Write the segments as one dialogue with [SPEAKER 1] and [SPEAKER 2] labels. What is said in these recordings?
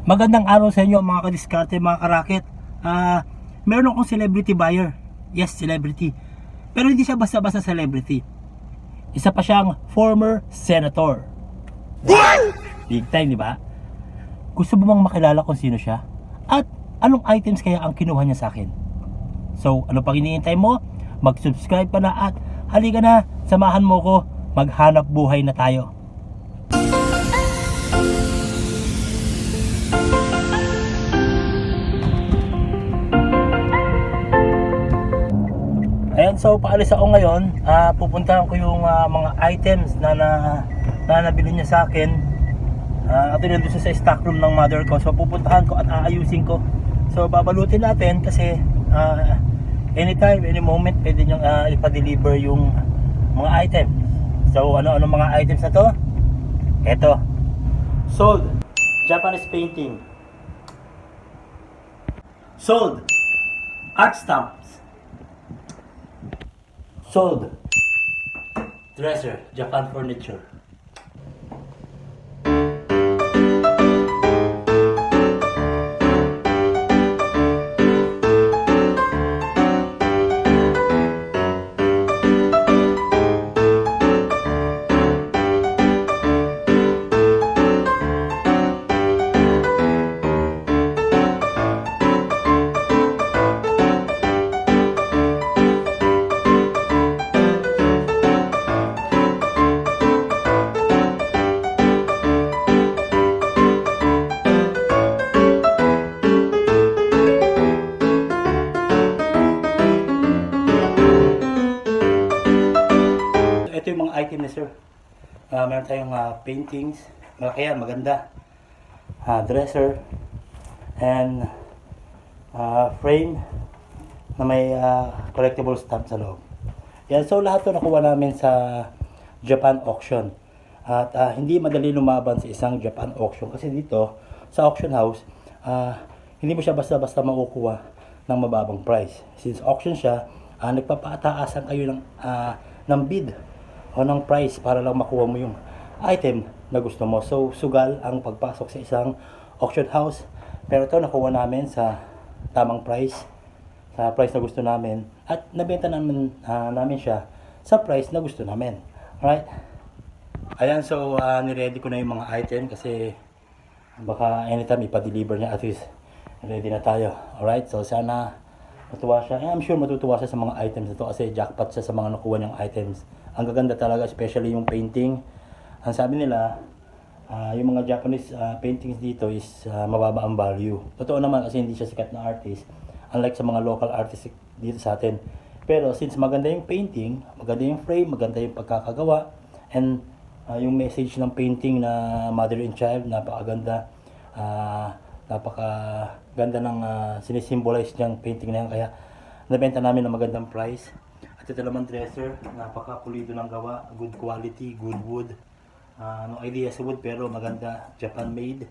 [SPEAKER 1] Magandang araw sa inyo mga kadiskarte, mga karakit. Meron akong celebrity buyer. Yes, celebrity. Pero hindi siya basta-basta celebrity. Isa pa siyang former senator. Big time, di ba? Gusto mo bang makilala kung sino siya? At anong items kaya ang kinuha niya sa akin? So, ano pang iniintay mo? Mag-subscribe ka na at halika na, samahan mo ko. Maghanap buhay na tayo. Ayan, so paalis ako ngayon. Pupuntahan ko yung mga items na nabili niya sa akin. At nandun sa stock room ng mother ko. So pupuntahan ko at aayusin ko. So babalutin natin kasi anytime, any moment pwede niyang ipa-deliver yung mga item. So ano mga items na to? Eto, sold Japanese painting, sold art stamps, sold dresser, Japan furniture. Ito yung mga item ni sir. Meron tayong paintings, malaki yan, maganda, dresser, and frame na may collectible stamp sa loob. Yan, so lahat to nakuha namin sa Japan auction. At hindi madali lumaban sa isang Japan auction kasi dito sa auction house, hindi mo siya basta-basta makukuha ng mababang price. Since auction siya, nagpapataasan kayo ng bid o ng price para lang makuha mo yung item na gusto mo. So sugal ang pagpasok sa isang auction house, pero ito nakuha namin sa tamang price, sa price na gusto namin, at nabenta namin siya sa price na gusto namin. Alright, ayan, so niready ko na yung mga item kasi baka anytime ipa-deliver niya, at least ready na tayo. Alright, so sana matuwa siya. I'm sure matutuwa siya sa mga items na to kasi jackpot siya sa mga nakuha niyang items. Ang gaganda talaga, especially yung painting. Ang sabi nila, yung mga Japanese paintings dito is mababa ang value. Totoo naman kasi hindi siya sikat na artist, unlike sa mga local artists dito sa atin. Pero since maganda yung painting, maganda yung frame, maganda yung pagkakagawa, and yung message ng painting na mother and child, napakaganda. Napakaganda ng sinisimbolize niyang painting na yan, kaya nabenta namin ng magandang price. At ito naman dresser, napaka-pulido ng gawa, good quality, good wood. No idea sa wood pero maganda, Japan made.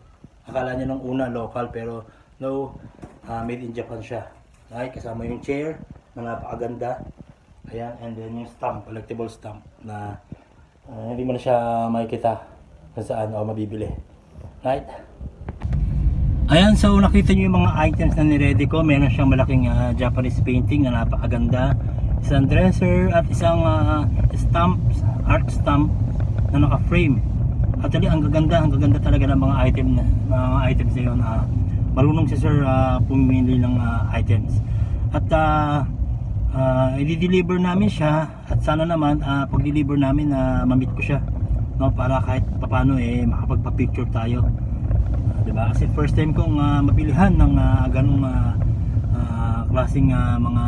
[SPEAKER 1] Akala niya nung una local pero no, made in Japan siya. Right, kasama yung chair na napakaganda. Ayan, and then yung stamp, collectible stamp na hindi mo na siya makikita kung saan o mabibili. Right? Ayan, so nakita nyo yung mga items na niready ko. Meron siyang malaking Japanese painting na napakaganda, isang dresser at isang stamp, art stamp na naka-frame. Actually, ang gaganda talaga ng mga items na yun. Marunong si sir pumili ng items. At i-deliver namin siya, at sana naman pag-deliver namin ma-meet ko siya, no, para kahit paano makapagpa-picture tayo. Diba? Kasi first time kong mapilihan ng ganong klaseng mga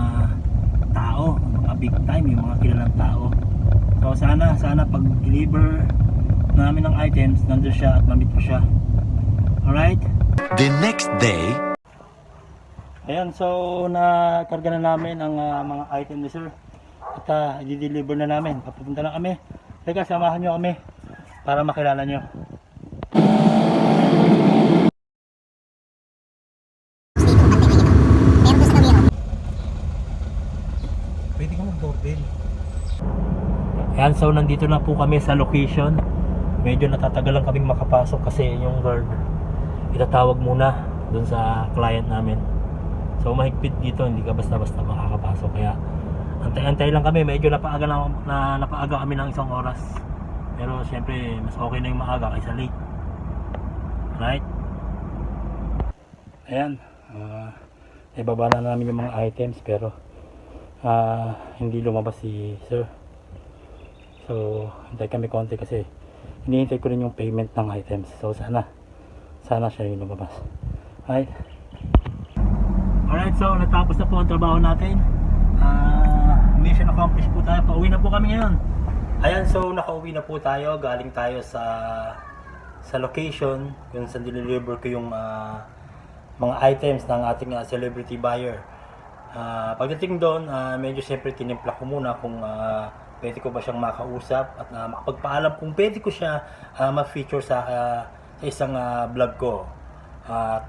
[SPEAKER 1] tao, mga big time, yung mga kilalang tao. So sana pag-deliver namin ng items, nandun siya at ma-meet ko siya. Alright?
[SPEAKER 2] The next day.
[SPEAKER 1] Ayan, so nakarga na namin ang mga item ni sir. At i-deliver na namin. Papunta na kami. Teka, samahan nyo kami para makilala nyo. Pwede ka mag-doorbell. Ayan, so nandito na po kami sa location. Medyo natatagal lang kaming makapasok kasi yung guard itatawag muna dun sa client namin. So mahigpit dito, hindi ka basta-basta makakapasok. Kaya antay-antay lang kami. Medyo napaaga kami ng 1 oras. Pero syempre mas okay na yung maaga kaysa late. Right? Ayan, ibaba na namin yung mga items pero hindi lumabas si sir. So hintay kami konti kasi hinihintay ko rin yung payment ng items. So sana siya yung lumabas. Alright, so natapos na po ang trabaho natin. Mission accomplished po tayo. Pauwi na po kami ngayon. Ayan, so nakauwi na po tayo. Galing tayo sa location kung saan dineliver ko yung mga items ng ating celebrity buyer. Pagdating doon, medyo siyempre tinimpla ko muna kung pwede ko ba siyang makausap at makapagpaalam kung pwede ko siya ma-feature sa isang vlog ko. At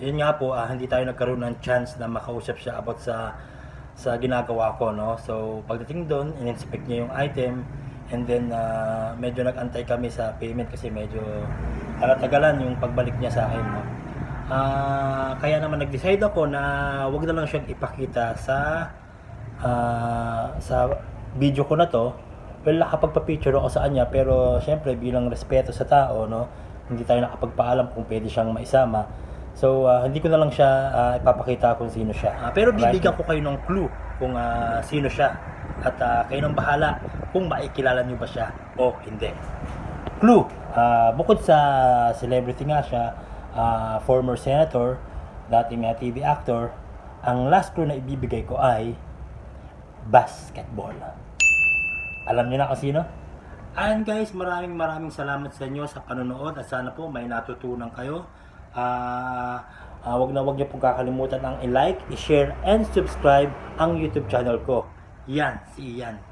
[SPEAKER 1] yun nga po, hindi tayo nagkaroon ng chance na makausap siya about sa ginagawa ko, no? So pagdating doon, in-inspect niya yung item, and then medyo nag-antay kami sa payment kasi medyo tagalan yung pagbalik niya sa akin, no? Kaya naman nag-decide ako na wag na lang siyang ipakita sa video ko na to. Well, nakapagpa-picture ako sa kanya, pero syempre bilang respeto sa tao, no, hindi tayo nakapagpaalam kung pwede siyang maisama. So hindi ko na lang siya ipapakita kung sino siya. Pero bibigyan ko kayo ng clue kung sino siya. At kayo nang bahala kung maikilala niyo ba siya o hindi. Clue, bukod sa celebrity nga siya, former senator, dating TV actor, ang last clue na ibibigay ko ay basketball. Alam niyo na kung sino? And guys, maraming salamat sa inyo sa panonood at sana po may natutunan kayo. Wag niyo pong kakalimutan ang i-like, i-share and subscribe ang YouTube channel ko. Yan, si Ian.